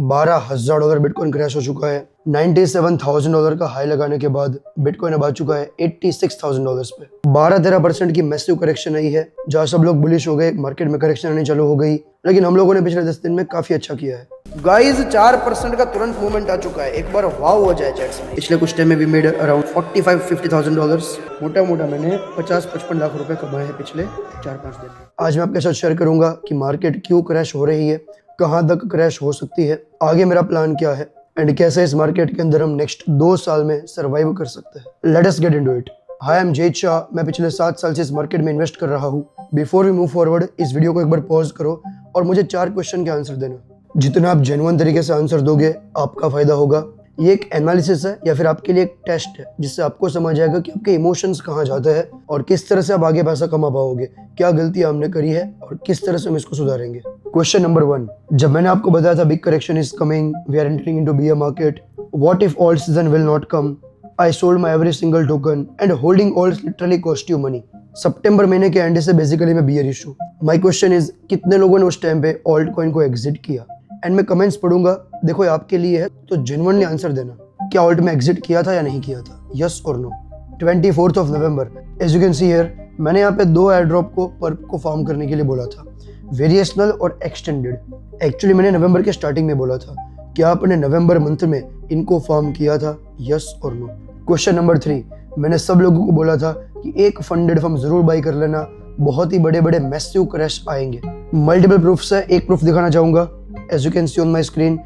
$12,000 bitcoin crash हो चुका है। $97,000 का हाई लगाने के बाद बिटकॉइन अब आ चुका है $86,000 पे। 12-13% की मैसिव करेक्शन आई है, जहाँ सब लोग बुलिश हो गए, मार्केट में करेक्शन आनी चालू हो गई, लेकिन हम लोगों ने पिछले 10 दिन में काफी अच्छा किया है। गाइस 4% का तुरंत मूवमेंट आ चुका है, एक बार वाव हो जाए चैट्स में। पिछले कुछ टाइम में भी मेड अराउंड $45,000-50,000। मोटा मैंने 50-55 लाख रुपए कमाए हैं पिछले 4-5 दिन में। आज मैं आपके साथ शेयर करूंगा कि मार्केट क्यों क्रैश हो रही है, कहां तक क्रैश हो सकती है, आगे मेरा प्लान क्या है एंड कैसे इस मार्केट के अंदर हम नेक्स्ट 2 साल में सर्वाइव कर सकते हैं। Let us get into it. Hi, I am Jay Shah. मैं पिछले 7 साल से इस मार्केट में इन्वेस्ट कर रहा हूँ। बिफोर वी मूव फॉरवर्ड, इस वीडियो को एक बार पॉज करो और मुझे 4 क्वेश्चन के आंसर देना। जितना आप जेन्युइन तरीके से आंसर दोगे, आपका फायदा होगा। ये एक एनालिसिस है या फिर आपके लिए एक टेस्ट है, जिससे आपको समझ आएगा कि आपके इमोशंस कहाँ जाते हैं और किस तरह से आप आगे पैसा कमा पाओगे, क्या गलतियां हमने करी है और किस तरह से हम इसको सुधारेंगे। क्वेश्चन नंबर 1, जब मैंने आपको बताया था big correction is coming, we are entering into bear market, what if alt season will not come, I sold my every single token and holding alts literally cost you money. सितंबर महीने के end से basically मैं bearish. My question is, कितने लोगों ने उस time पे ऑल्ट कॉइन को एग्जिट किया? एंड मैं कमेंट्स पढ़ूंगा, देखो ये आपके लिए है, तो जेन्युइनली आंसर देना। क्या ऑल्ट में एग्जिट किया था या नहीं किया था, यस और नो। 24 नवंबर, as you can see here, मैंने यहाँ पे 2 एयर ड्रॉप को पर्प को फार्म करने के लिए बोला था, वेरिएशनल और एक्सटेंडेड। एक्चुअली मैंने नवंबर के स्टार्टिंग में बोला था। क्या आपने नवंबर मंथ में इनको फार्म किया था, यस और नो। क्वेश्चन नंबर 3, मैंने सब लोगों को बोला था कि एक फंडेड फर्म जरूर बाई कर लेना, बहुत ही बड़े बड़े मैसिव क्रैश आएंगे। मल्टीपल प्रूफ्स है, एक प्रूफ दिखाना चाहूंगा। As you can see on my screen,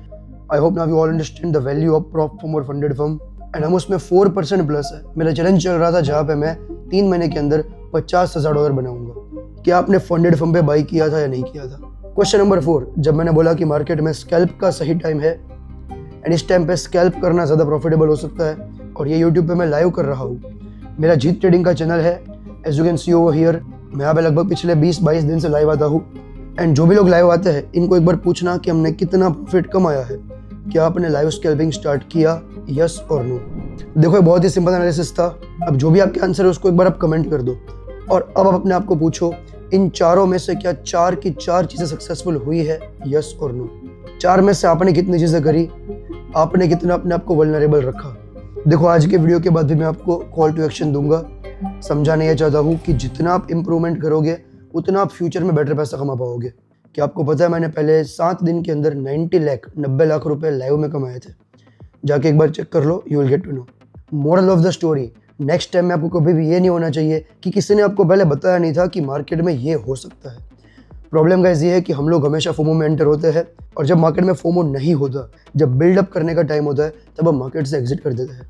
I hope now you all understand the value of prop firm और फंडेड फर्म। एंड हम उसमें 4% प्लस है। मेरा चैलेंज चल रहा था जहाँ पे मैं 3 महीने के अंदर $50,000 बनाऊंगा। क्या आपने फंडेड फर्म पे बाई किया था या नहीं किया था? क्वेश्चन नंबर 4, जब मैंने बोला कि मार्केट में स्कैल्प का सही टाइम है एंड इस टाइम पे स्कैल्प करना ज़्यादा प्रॉफिटेबल हो सकता है, और ये यूट्यूब पे मैं लाइव कर रहा हूँ। मेरा जीत ट्रेडिंग का चैनल है, as you can see over here. मैं यहाँ पे लगभग पिछले 20-22 दिन से लाइव आता हूँ। एंड जो भी लोग लाइव आते हैं, इनको एक बार पूछना कि हमने कितना प्रॉफिट कमाया है। क्या आपने लाइव स्कैल्पिंग स्टार्ट किया, यस और नो? देखो, बहुत ही सिंपल एनालिसिस था। अब जो भी आपके आंसर है उसको एक बार आप कमेंट कर दो, और अब आप अपने आप को पूछो, इन चारों में से क्या 4 की 4 चीज़ें सक्सेसफुल हुई है, यस और नो? 4 में से आपने कितनी चीज़ें करी, आपने कितना अपने आप को वल्नरेबल रखा? देखो, आज के वीडियो के बाद भी मैं आपको कॉल टू एक्शन दूंगा। समझाना यह चाहता हूँ कि जितना आप इम्प्रूवमेंट करोगे, उतना आप फ्यूचर में बेटर पैसा कमा पाओगे। क्या आपको पता है, मैंने पहले 7 दिन के अंदर 90 लाख रुपए लाइव में कमाए थे। जाके एक बार चेक कर लो, you will get to know. Moral of the story, next time में आपको कभी भी ये नहीं होना चाहिए कि किसी ने आपको पहले बताया नहीं था कि मार्केट में ये हो सकता है। प्रॉब्लम गाइस ये है कि हम लोग हमेशा फोमो में एंटर होते हैं, और जब मार्केट में फोमो नहीं होता, जब बिल्डअप करने का टाइम होता है, तब हम मार्केट से एग्जिट कर देते हैं।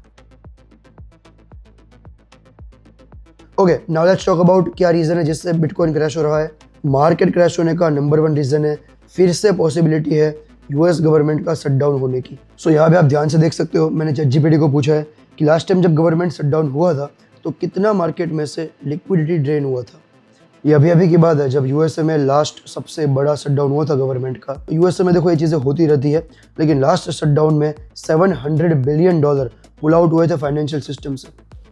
Okay, now let's talk about क्या रीज़न है जिससे बिटकॉइन क्रैश हो रहा है। मार्केट क्रैश होने का नंबर 1 रीज़न है, फिर से पॉसिबिलिटी है यूएस गवर्नमेंट का शटडाउन होने की। सो यहाँ पे आप ध्यान से देख सकते हो, मैंने ChatGPT को पूछा है कि लास्ट टाइम जब गवर्नमेंट शटडाउन हुआ था तो कितना मार्केट में से लिक्विडिटी ड्रेन हुआ था। ये अभी की बात है, जब यूएसए में लास्ट सबसे बड़ा शटडाउन हुआ था गवर्नमेंट का। यूएसए में देखो ये चीज़ें होती रहती है, लेकिन लास्ट शटडाउन में $700 बिलियन पुल आउट हुए थे फाइनेंशियल सिस्टम से।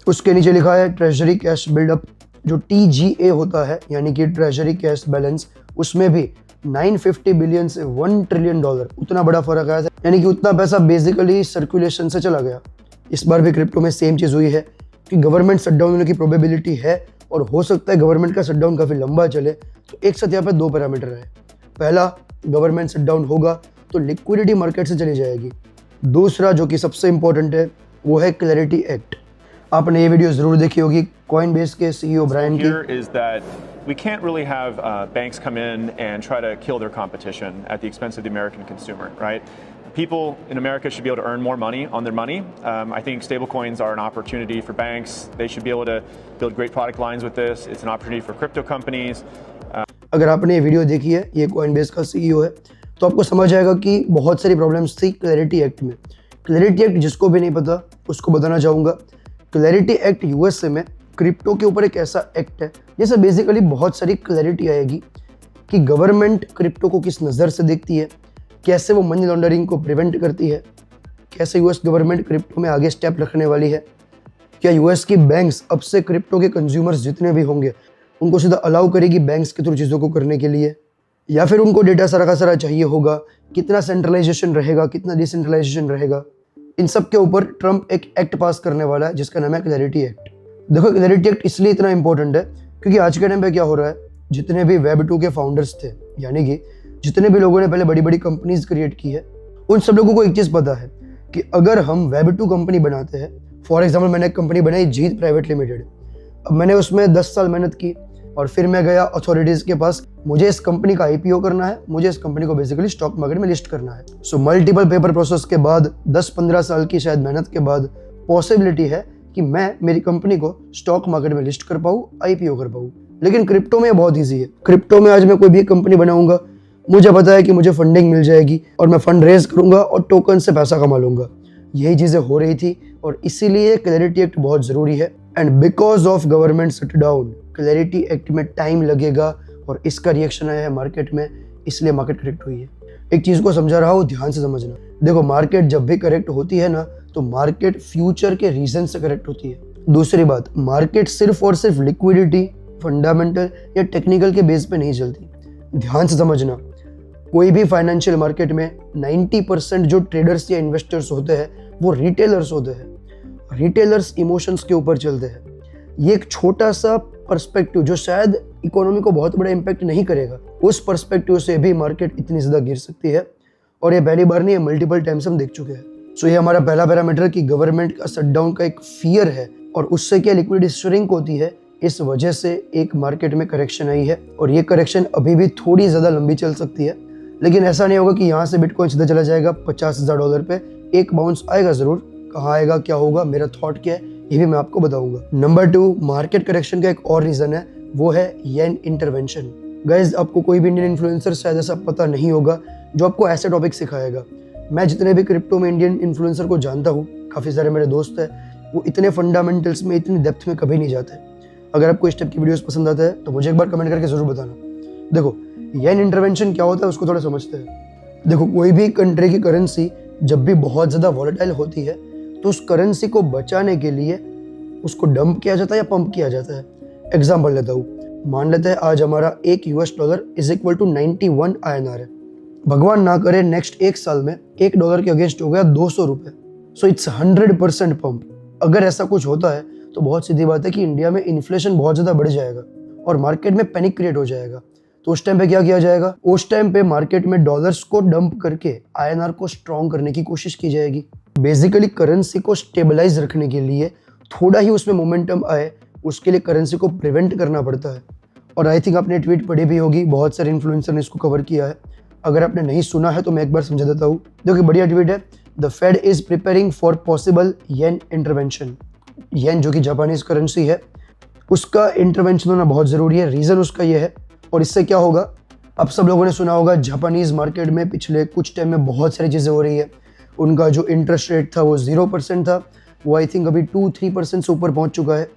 उसके नीचे लिखा है ट्रेजरी कैश बिल्डअप, जो TGA होता है, यानी कि ट्रेजरी कैश बैलेंस, उसमें भी 950 बिलियन से $1 ट्रिलियन, उतना बड़ा फर्क आया था। यानी कि उतना पैसा बेसिकली सर्कुलेशन से चला गया। इस बार भी क्रिप्टो में सेम चीज़ हुई है कि गवर्नमेंट शटडाउन होने की प्रोबेबिलिटी है, और हो सकता है गवर्नमेंट का शटडाउन काफ़ी लंबा चले। तो एक साथ यहाँ पे 2 पैरामीटर है। पहला, गवर्नमेंट शटडाउन होगा तो लिक्विडिटी मार्केट से चली जाएगी। दूसरा, जो कि सबसे इंपॉर्टेंट है, वो है क्लैरिटी एक्ट। आपने ये वीडियो जरूर देखी होगी कॉइनबेस के CEO ब्रायन की। Here is that we can't really have banks come in and try to kill their competition at the expense of the American consumer, right? People in America should be able to earn more money on their money. I think stablecoins are an opportunity for banks. They should be able to build great product lines with this. It's an opportunity for crypto companies. अगर आपने ये video देखी है, ये Coinbase का CEO है, तो आपको समझ आएगा कि बहुत सारी प्रॉब्लम्स थी क्लैरिटी एक्ट में। क्लैरिटी एक्ट जिसको भी नहीं पता उसको बताना चाहूँगा। क्लैरिटी एक्ट यूएसए में क्रिप्टो के ऊपर एक ऐसा एक्ट है जैसे बेसिकली बहुत सारी क्लैरिटी आएगी कि गवर्नमेंट क्रिप्टो को किस नज़र से देखती है, कैसे वो मनी लॉन्ड्रिंग को प्रिवेंट करती है, कैसे यूएस गवर्नमेंट क्रिप्टो में आगे स्टेप रखने वाली है, क्या यूएस की बैंक्स अब से क्रिप्टो के कंज्यूमर्स जितने भी होंगे उनको सीधा अलाउ करेगी बैंक्स के थ्रू चीज़ों को करने के लिए, या फिर उनको डेटा सारा का सारा चाहिए होगा, कितना सेंट्रलाइजेशन रहेगा, कितना डिसेंट्रलाइजेशन रहेगा। इन सब के ऊपर ट्रम्प एक एक्ट पास करने वाला है जिसका नाम है क्लैरिटी एक्ट। देखो क्लैरिटी एक्ट इसलिए इतना इंपॉर्टेंट है क्योंकि आज के टाइम पे क्या हो रहा है, जितने भी वेब 2 के फाउंडर्स थे, यानी कि जितने भी लोगों ने पहले बड़ी बड़ी कंपनीज क्रिएट की है, उन सब लोगों को एक चीज़ पता है कि अगर हम वेब 2 कंपनी बनाते हैं, फॉर एग्जाम्पल मैंने एक कंपनी बनाई जीत प्राइवेट लिमिटेड। अब मैंने उसमें 10 साल मेहनत की और फिर मैं गया अथॉरिटीज़ के पास, मुझे इस कंपनी का IPO करना है, मुझे इस कंपनी को बेसिकली स्टॉक मार्केट में लिस्ट करना है। सो मल्टीपल पेपर प्रोसेस के बाद 10-15 साल की शायद मेहनत के बाद पॉसिबिलिटी है कि मैं मेरी कंपनी को स्टॉक मार्केट में लिस्ट कर पाऊँ, IPO कर पाऊँ। लेकिन क्रिप्टो में बहुत ईजी है। क्रिप्टो में आज मैं कोई भी कंपनी बनाऊंगा, मुझे पता है कि मुझे फंडिंग मिल जाएगी और मैं फंड रेज करूंगा और टोकन से पैसा कमा लूंगा। यही चीज़ें हो रही थी और इसीलिए क्लैरिटी एक्ट बहुत ज़रूरी है। And because of government shutdown, clarity act में टाइम लगेगा और इसका रिएक्शन आया है मार्केट में, इसलिए मार्केट करेक्ट हुई है। एक चीज़ को समझा रहा हूँ, ध्यान से समझना। देखो मार्केट जब भी करेक्ट होती है ना, तो मार्केट फ्यूचर के रीजन से करेक्ट होती है। दूसरी बात, मार्केट सिर्फ और सिर्फ लिक्विडिटी, फंडामेंटल या टेक्निकल के बेस पे नहीं चलती। ध्यान से समझना, कोई भी फाइनेंशियल मार्केट में 90% जो ट्रेडर्स या इन्वेस्टर्स होते हैं वो रिटेलर्स होते हैं। रिटेलर्स इमोशंस के ऊपर चलते हैं। ये एक छोटा सा पर्सपेक्टिव जो शायद इकोनॉमी को बहुत बड़ा इम्पैक्ट नहीं करेगा, उस पर्सपेक्टिव से भी मार्केट इतनी ज़्यादा गिर सकती है। और ये पहली बार नहीं है, मल्टीपल टाइम्स हम देख चुके हैं। सो ये हमारा पहला पैरामीटर कि गवर्नमेंट का शटडाउन का एक फियर है और उससे क्या लिक्विडिटी श्रिंक होती है, इस वजह से एक मार्केट में करेक्शन आई है। और ये करेक्शन अभी भी थोड़ी ज़्यादा लंबी चल सकती है, लेकिन ऐसा नहीं होगा कि यहाँ से बिटकॉइन सीधा चला जाएगा $50,000 पे। एक बाउंस आएगा ज़रूर, कहाँ आएगा, क्या होगा, मेरा थॉट क्या है, ये भी मैं आपको बताऊंगा। नंबर 2, मार्केट करेक्शन का एक और रीज़न है, वो है येन इंटरवेंशन। गाइज आपको कोई भी इंडियन इन्फ्लुएंसर शायद ऐसा पता नहीं होगा जो आपको ऐसे टॉपिक सिखाएगा। मैं जितने भी क्रिप्टो में इंडियन इन्फ्लुएंसर को जानता हूँ, काफ़ी सारे मेरे दोस्त हैं, वो इतने फंडामेंटल्स में, इतनी डेप्थ में कभी नहीं जाते। अगर आपको इस टाइप की वीडियोस पसंद आता है तो मुझे एक बार कमेंट करके ज़रूर बताना। देखो येन इंटरवेंशन क्या होता है उसको थोड़ा समझते हैं। देखो कोई भी कंट्री की करेंसी जब भी बहुत ज़्यादा वॉलेटाइल होती है तो उस करेंसी को बचाने के लिए उसको डंप किया जाता है या पंप किया जाता है। एग्जाम्पल लेता हूँ, मान लेते हैं आज हमारा $1 इज इक्वल टू 91 INR है। भगवान ना करे नेक्स्ट 1 साल में $1 के अगेंस्ट हो गया 200 रुपये। So it's 100% pump. अगर ऐसा कुछ होता है तो बहुत सीधी बात है कि इंडिया में इन्फ्लेशन बहुत ज़्यादा बढ़ जाएगा और मार्केट में पैनिक क्रिएट हो जाएगा। तो उस टाइम पे क्या किया जाएगा, उस टाइम पे मार्केट में डॉलर्स को डंप करके INR को स्ट्रॉन्ग करने की कोशिश की जाएगी। बेसिकली करेंसी को स्टेबलाइज रखने के लिए थोड़ा ही उसमें मोमेंटम आए, उसके लिए करेंसी को प्रिवेंट करना पड़ता है। और आई थिंक आपने ट्वीट पढ़ी भी होगी, बहुत सारे इन्फ्लुएंसर ने इसको कवर किया है। अगर आपने नहीं सुना है तो मैं एक बार समझा देता हूँ। देखो बढ़िया ट्वीट है, the Fed is preparing for possible yen intervention. Yen जो कि जापानीज करेंसी है, उसका इंटरवेंशन होना बहुत ज़रूरी है। रीज़न उसका ये है, और इससे क्या होगा, अब सब लोगों ने सुना होगा जापानीज मार्केट में पिछले कुछ टाइम में बहुत सारी चीज़ें हो रही है। उनका जो इंटरेस्ट रेट था वो 0% था, वो आई थिंक अभी 2-3% से ऊपर पहुंच चुका है।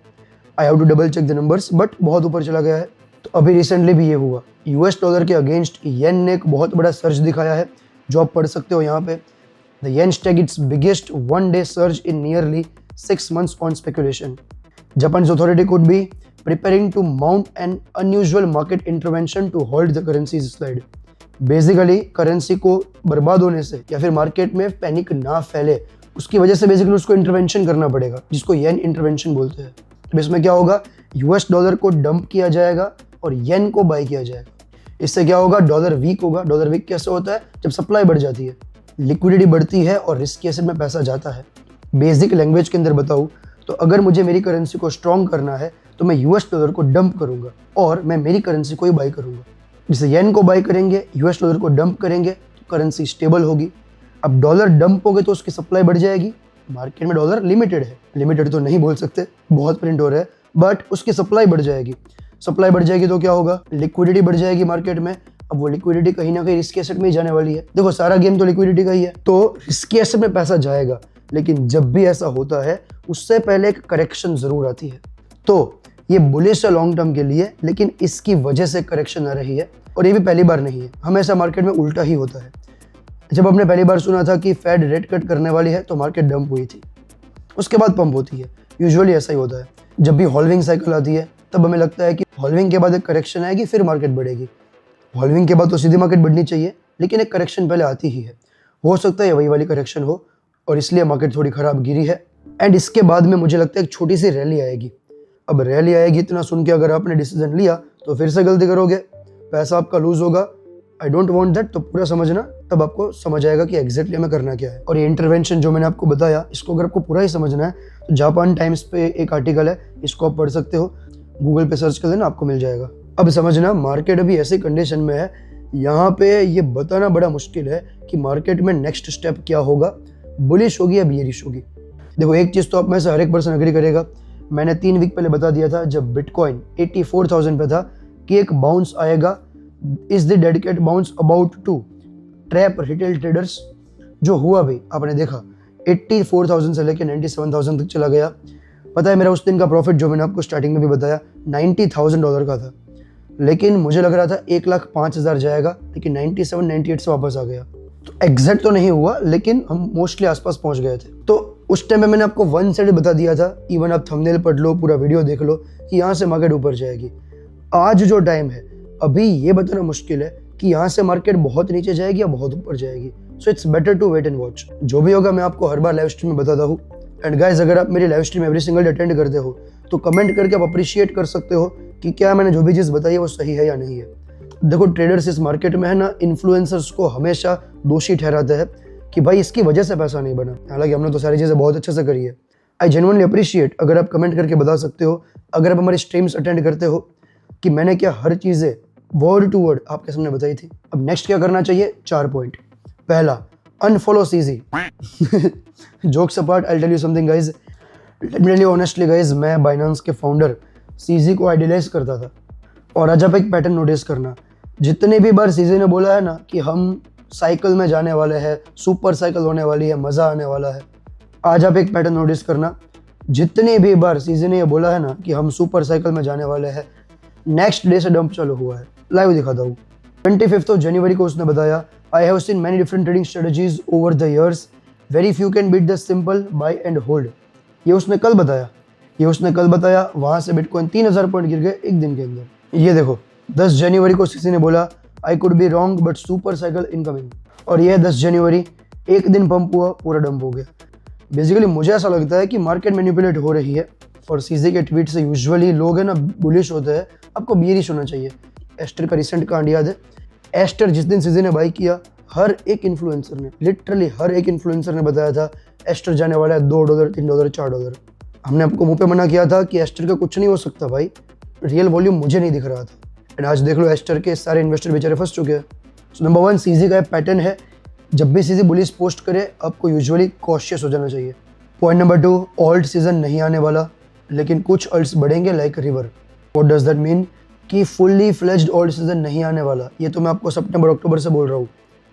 I have to double check the numbers, but बहुत ऊपर चला गया है। तो अभी रिसेंटली भी ये हुआ, $, के अगेंस्ट येन ने एक बहुत बड़ा सर्ज दिखाया है, जो आप पढ़ सकते हो यहाँ पे। The yen Stag it's biggest one-day surge in nearly 6 months on speculation. Japan's authority could be preparing to mount an unusual market intervention to hold the currency's slide. Basically currency को बर्बाद होने से या फिर मार्केट में panic ना फैले, उसकी वजह से बेसिकली उसको इंटरवेंशन करना पड़ेगा, जिसको येन इंटरवेंशन बोलते हैं। तो इसमें क्या होगा, $, को डंप किया जाएगा और येन को बाय किया जाएगा। इससे क्या होगा, डॉलर वीक होगा। डॉलर वीक कैसे होता है, जब सप्लाई बढ़ जाती है, लिक्विडिटी बढ़ती है और रिस्क एसेट में पैसा जाता है। बेसिक लैंग्वेज के अंदर बताऊँ तो अगर मुझे मेरी करेंसी को स्ट्रॉन्ग करना है तो मैं $, को डंप करूंगा और मैं मेरी करेंसी को ही बाय करूंगा। जैसे येन को बाय करेंगे, $, को डंप करेंगे तो करेंसी स्टेबल होगी। अब डॉलर डंप हो गए तो उसकी सप्लाई बढ़ जाएगी। मार्केट में डॉलर लिमिटेड है, लिमिटेड तो नहीं बोल सकते, बहुत प्रिंट हो रहा है, बट उसकी सप्लाई बढ़ जाएगी। सप्लाई बढ़ जाएगी तो क्या होगा, लिक्विडिटी बढ़ जाएगी मार्केट में। अब वो लिक्विडिटी कहीं ना कहीं रिस्क एसेट में ही जाने वाली है। देखो सारा गेम तो लिक्विडिटी का ही है, तो रिस्क एसेट में पैसा जाएगा। लेकिन जब भी ऐसा होता है उससे पहले एक करेक्शन जरूर आती है। तो ये बुलिश है लॉन्ग टर्म के लिए, लेकिन इसकी वजह से करेक्शन आ रही है और ये भी पहली बार नहीं है। हमेशा मार्केट में उल्टा ही होता है। जब हमने पहली बार सुना था कि फेड रेट कट करने वाली है तो मार्केट डंप हुई थी, उसके बाद पंप होती है। यूजुअली ऐसा ही होता है। जब भी हॉल्विंग साइकिल आती है तब हमें लगता है कि हॉल्विंग के बाद एक करेक्शन आएगी, फिर मार्केट बढ़ेगी। वॉल्विंग के बाद तो सीधी मार्केट बढ़नी चाहिए, लेकिन एक करेक्शन पहले आती ही है। हो सकता है ये वही वाली करेक्शन हो और इसलिए मार्केट थोड़ी ख़राब गिरी है। एंड इसके बाद में मुझे लगता है एक छोटी सी रैली आएगी। अब रैली आएगी इतना सुन के अगर आपने डिसीजन लिया तो फिर से गलती करोगे, पैसा आपका लूज होगा। I don't want that. तो पूरा समझना, तब आपको समझ आएगा कि एग्जैक्टली हमें करना क्या है। और ये इंटरवेंशन जो मैंने आपको बताया, इसको अगर आपको पूरा ही समझना है तो जापान टाइम्स पे एक आर्टिकल है, इसको आप पढ़ सकते हो, गूगल पे सर्च कर देना, आपको मिल जाएगा। अब समझना, मार्केट अभी ऐसी कंडीशन में है, यहाँ पे ये बताना बड़ा मुश्किल है कि मार्केट में नेक्स्ट स्टेप क्या होगा, बुलिश होगी या बियरिश होगी। देखो एक चीज़ तो आप में से हर एक पर्सन एग्री करेगा, मैंने 3 वीक पहले बता दिया था जब बिटकॉइन 84,000 पे था कि एक बाउंस आएगा, is the dead cat bounce about to trap retail traders. जो हुआ भी आपने देखा, 84,000 से लेकर 97,000 तक चला गया। पता है मेरा उस दिन का प्रॉफिट जो मैंने आपको स्टार्टिंग में भी बताया $90,000 का था, लेकिन मुझे लग रहा था 1,05,000 जाएगा, लेकिन 97-98 से वापस आ गया। तो एग्जैक्ट तो नहीं हुआ, लेकिन हम मोस्टली आसपास पहुंच गए थे। तो उस टाइम पे मैंने आपको वन साइड बता दिया था, इवन आप थंबनेल पढ़ लो, पूरा वीडियो देख लो कि यहाँ से मार्केट ऊपर जाएगी। आज जो टाइम है, अभी ये बताना मुश्किल है कि यहाँ से मार्केट बहुत नीचे जाएगी या बहुत ऊपर जाएगी। So it's better to wait and watch. जो भी होगा मैं आपको हर बार लाइव स्ट्रीम में बताता हूँ। एंड गाइज, अगर आप मेरी live stream every single day attend करते हो तो कमेंट करके आप अप्रिशिएट कर सकते हो कि क्या मैंने जो भी चीज़ बताई है वो सही है या नहीं है। देखो ट्रेडर्स इस मार्केट में है ना, इन्फ्लुएंसर्स को हमेशा दोषी ठहराते हैं कि भाई इसकी वजह से पैसा नहीं बना। हालांकि हमने तो सारी चीज़ें बहुत अच्छे से करी है। आई जेन्युइनली अप्रिशिएट अगर आप कमेंट करके बता सकते हो, अगर आप हमारी स्ट्रीम्स अटेंड करते हो, कि मैंने क्या हर चीज़ें वर्ड टू वर्ड आपके सामने बताई थी। अब नेक्स्ट क्या करना चाहिए, 4 पॉइंट। पहला, unfollow CZ. Jokes apart, I tell you something guys, let me tell you honestly guys, मैं बाइनेंस के फाउंडर सीजी को आइडियलाइज करता था। और आज आप एक पैटर्न नोटिस करना, जितनी भी बार सीजी ने बोला है ना कि हम साइकिल में जाने वाले हैं, सुपर साइकिल होने वाली है, मज़ा आने वाला है, आज आप एक पैटर्न नोटिस करना, जितनी भी बार सीजी ने ये बोला है ना कि हम सुपर साइकिल में जाने वाले हैं, नेक्स्ट डे से डंप चालू हुआ है। लाइव दिखाता हूँ। 25 जनवरी को उसने बताया, I have seen many different trading strategies over the years, very few can beat the simple buy and hold. ये उसने कल बताया। वहाँ से बिटकॉइन 3,000 पॉइंट गिर गए एक दिन के अंदर। ये देखो 10 जनवरी को किसी ने बोला, I could be wrong but super cycle incoming. और ये 10 जनवरी, एक दिन पंप हुआ, पूरा डंप हो गया। बेसिकली मुझे ऐसा लगता है कि मार्केट मैनिपुलेट हो रही है और सीजी के ट्वीट से यूजुअली लोग है ना बुलिश होते हैं, आपको बियरिश होना चाहिए। एस्टर का रिसेंट कांड याद है। एस्टर जिस दिन सीजी ने बाई किया, हर एक इन्फ्लुएंसर ने, लिटरली हर एक इन्फ्लुएंसर ने बताया था एस्टर जाने वाला है $2, $3, $4। हमने आपको मुंह पे मना किया था कि एस्टर का कुछ नहीं हो सकता भाई, रियल वॉल्यूम मुझे नहीं दिख रहा था। एंड आज देख लो एस्टर के सारे इन्वेस्टर बेचारे फंस चुके हैं। सो नंबर 1, सीजी का पैटर्न है, जब भी सीजी बुलिश पोस्ट करे आपको यूजुअली कॉशियस हो जाना चाहिए। पॉइंट नंबर 2, ऑल्ट सीजन नहीं आने वाला, लेकिन कुछ ऑल्ट्स बढ़ेंगे like river. What does that mean कि फुल्ली फ्लेज्ड ऑल्ट सीजन नहीं आने वाला। ये तो मैं आपको सितंबर अक्टूबर से बोल रहा हूँ।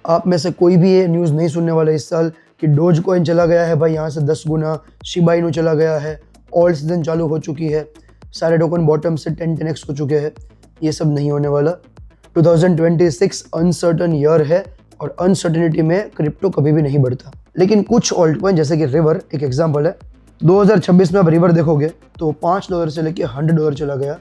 आप में से कोई भी ये न्यूज़ नहीं सुनने वाला इस साल कि डोज कॉइन चला गया है भाई यहाँ से 10 गुना, शिबा इनू चला गया है, ऑल्ट सीजन चालू हो चुकी है, सारे टोकन बॉटम से 10x हो चुके हैं। ये सब नहीं होने वाला। 2026 अनसर्टन ईयर है और अनसर्टेनिटी में क्रिप्टो कभी भी नहीं बढ़ता। लेकिन कुछ ऑल्ट कॉइन जैसे कि रिवर एक एग्जाम्पल है। 2026 में आप रिवर देखोगे तो $5 से लेके $100 चला गया,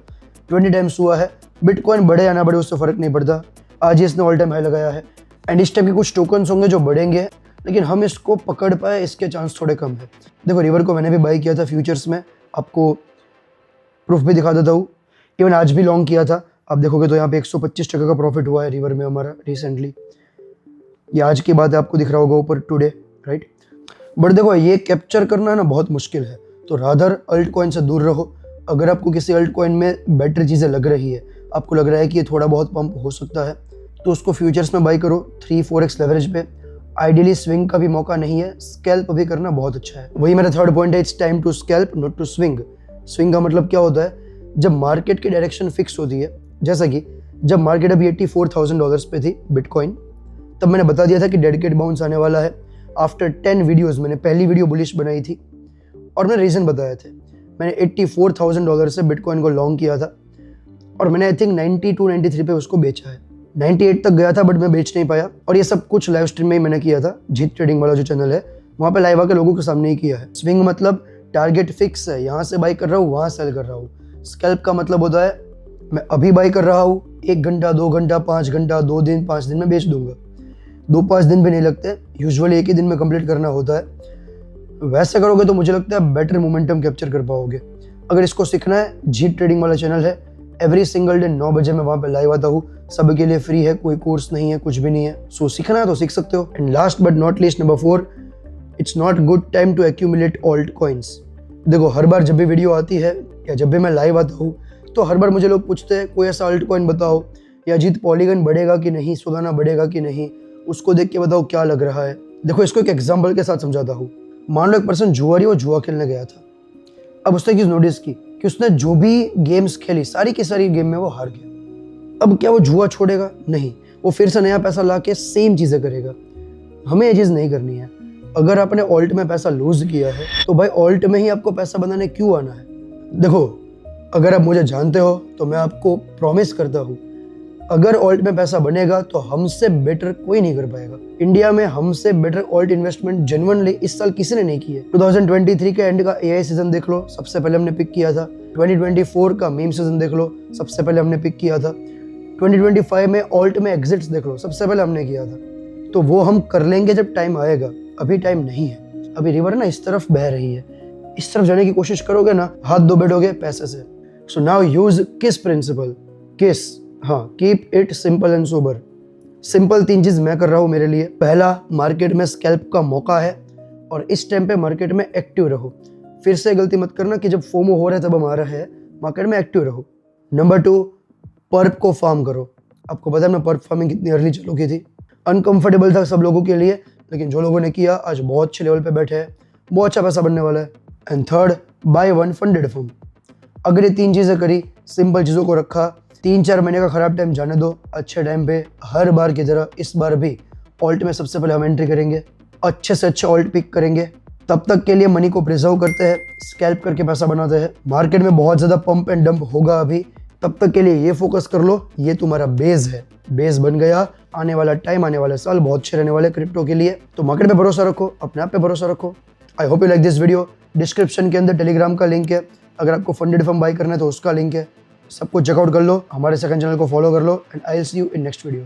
20 टाइम्स हुआ है। बिटकॉइन बढ़े या ना बढ़े उससे फ़र्क नहीं पड़ता। आज ही इसने ऑल टाइम हाई लगाया है। एंड इस टाइप के कुछ टोकन्स होंगे जो बढ़ेंगे, लेकिन हम इसको पकड़ पाए इसके चांस थोड़े कम है। देखो रिवर को मैंने भी बाई किया था फ्यूचर्स में, आपको प्रूफ भी दिखा देता हूँ। इवन आज भी लॉन्ग किया था, आप देखोगे तो यहाँ पे 125% का प्रॉफिट हुआ है रिवर में हमारा रिसेंटली। ये आज की बात है, आपको दिख रहा होगा ऊपर टुडे, राइट। बट देखो ये कैप्चर करना ना बहुत मुश्किल है, तो रादर अल्ट कॉइन से दूर रहो। अगर आपको किसी अल्ट कॉइन में बेटर चीज़ें लग रही है, आपको लग रहा है कि ये थोड़ा बहुत पंप हो सकता है, तो उसको फ्यूचर्स में बाई करो 3-4x लेवरेज पे। आइडियली स्विंग का भी मौका नहीं है, स्कैल्प भी करना बहुत अच्छा है। वही मेरा थर्ड पॉइंट है, it's time to scalp not to swing. Swing का मतलब क्या होता है, जब मार्केट की डायरेक्शन फिक्स होती है। जैसा कि जब मार्केट अभी $84,000 पे थी बिटकॉइन, तब मैंने बता दिया था कि डेडिकेट बाउंस आने वाला है। आफ्टर 10 वीडियोज़ मैंने पहली वीडियो बुलिश बनाई थी और मैंने रीज़न बताया थे। मैंने $84,000 से बिटकॉइन को लॉन्ग किया था और मैंने आई थिंक 92-93 पे उसको बेचा है। 98 तक गया था बट मैं बेच नहीं पाया। और ये सब कुछ लाइव स्ट्रीम में ही मैंने किया था। जीत ट्रेडिंग वाला जो चैनल है वहाँ पे लाइव आके लोगों के सामने ही किया है। स्विंग मतलब टारगेट फिक्स है, यहाँ से बाई कर रहा हूँ, वहाँ सेल कर रहा हूँ। स्कैल्प का मतलब होता है मैं अभी बाई कर रहा हूँ, 1 घंटा 2 घंटा 5 घंटा 2 दिन 5 दिन में बेच दूंगा। 2-5 दिन भी नहीं लगते, यूजुअली एक ही दिन में कंप्लीट करना होता है। वैसे करोगे तो मुझे लगता है बेटर मोमेंटम कैप्चर कर पाओगे। अगर इसको सीखना है, जीत ट्रेडिंग वाला चैनल है, एवरी सिंगल डे 9 बजे मैं वहाँ पे लाइव आता हूँ। सबके लिए फ्री है, कोई कोर्स नहीं है, कुछ भी नहीं है। सो सीखना है तो सीख सकते हो। And last but not least, number 4, it's not good time to accumulate alt coins. देखो, हर बार जब भी वीडियो आती है या जब भी मैं लाइव आता हूँ तो हर बार मुझे लोग पूछते हैं कोई ऐसा ऑल्ट कॉइन बताओ, या जीत पॉलीगन बढ़ेगा कि नहीं, सोलाना बढ़ेगा कि नहीं, उसको देख के बताओ क्या लग रहा है। देखो, इसको एक एग्जाम्पल के साथ समझाता हूँ। मान लो एक पर्सन जुआरी वो जुआ खेलने गया था। अब उसने चीज नोटिस की कि उसने जो भी गेम्स खेली सारी की सारी गेम में वो हार गया। अब क्या वो जुआ छोड़ेगा? नहीं, वो फिर से नया पैसा ला के सेम चीजें करेगा। हमें ये चीज नहीं करनी है। अगर आपने ऑल्ट में पैसा लूज किया है तो भाई ऑल्ट में ही आपको पैसा बनाने क्यों आना है? देखो, अगर आप मुझे जानते हो तो मैं आपको प्रॉमिस करता हूँ, अगर ऑल्ट में पैसा बनेगा तो हमसे बेटर कोई नहीं कर पाएगा। इंडिया में हमसे बेटर ऑल्ट इन्वेस्टमेंट जेन्युइनली इस साल किसी ने नहीं की है। 2023 के एंड का एआई सीजन देख लो, सबसे पहले हमने पिक किया था। 2024 का मीम सीजन देख लो, सबसे पहले हमने पिक किया था। 2025 में ऑल्ट में एग्जिट्स देख लो, सबसे पहले हमने किया था। तो वो हम कर लेंगे जब टाइम आएगा, अभी टाइम नहीं है। अभी रिवर ना इस तरफ बह रही है, इस तरफ जाने की कोशिश करोगे ना, हाथ धो बैठोगे पैसे से। सो नाउ यूज किस प्रिंसिपल, किस, हाँ, keep it simple and sober. Simple 3 चीज मैं कर रहा हूँ मेरे लिए। पहला, मार्केट में स्कैल्प का मौका है और इस टाइम पे मार्केट में एक्टिव रहो। फिर से गलती मत करना कि जब फोमो हो रहा है तब हम आ रहे हैं, मार्केट में एक्टिव रहो। नंबर 2, पर्प को फार्म करो। आपको पता है मैं पर्प फार्मिंग कितनी अर्ली चालू की थी। अनकंफर्टेबल था सब लोगों के लिए, लेकिन जो लोगों ने किया आज बहुत अच्छे लेवल पे बैठे हैं, बहुत अच्छा पैसा बनने वाला है। And third, by one funded firm. अगर ये 3 चीज़ें करी, सिंपल चीज़ों को रखा, 3-4 महीने का खराब टाइम जाने दो, अच्छे टाइम पे हर बार की तरह इस बार भी ऑल्ट में सबसे पहले हम एंट्री करेंगे, अच्छे से अच्छे ऑल्ट पिक करेंगे। तब तक के लिए मनी को प्रिजर्व करते हैं, स्कैल्प करके पैसा बनाते हैं। मार्केट में बहुत ज़्यादा पंप एंड डंप होगा अभी, तब तक के लिए ये फोकस कर लो, ये तुम्हारा बेस है। बेस बन गया, आने वाला टाइम, आने वाले साल बहुत अच्छे रहने वाले क्रिप्टो के लिए। तो मार्केट पे भरोसा रखो, अपने आप पे भरोसा रखो। I hope you like this video. Description के अंदर टेलीग्राम का लिंक है, अगर आपको फंडेड फर्म बाई करना है तो उसका लिंक है। सबको चेकआउट कर लो, हमारे सेकंड चैनल को फॉलो कर लो। And I will see you in next video.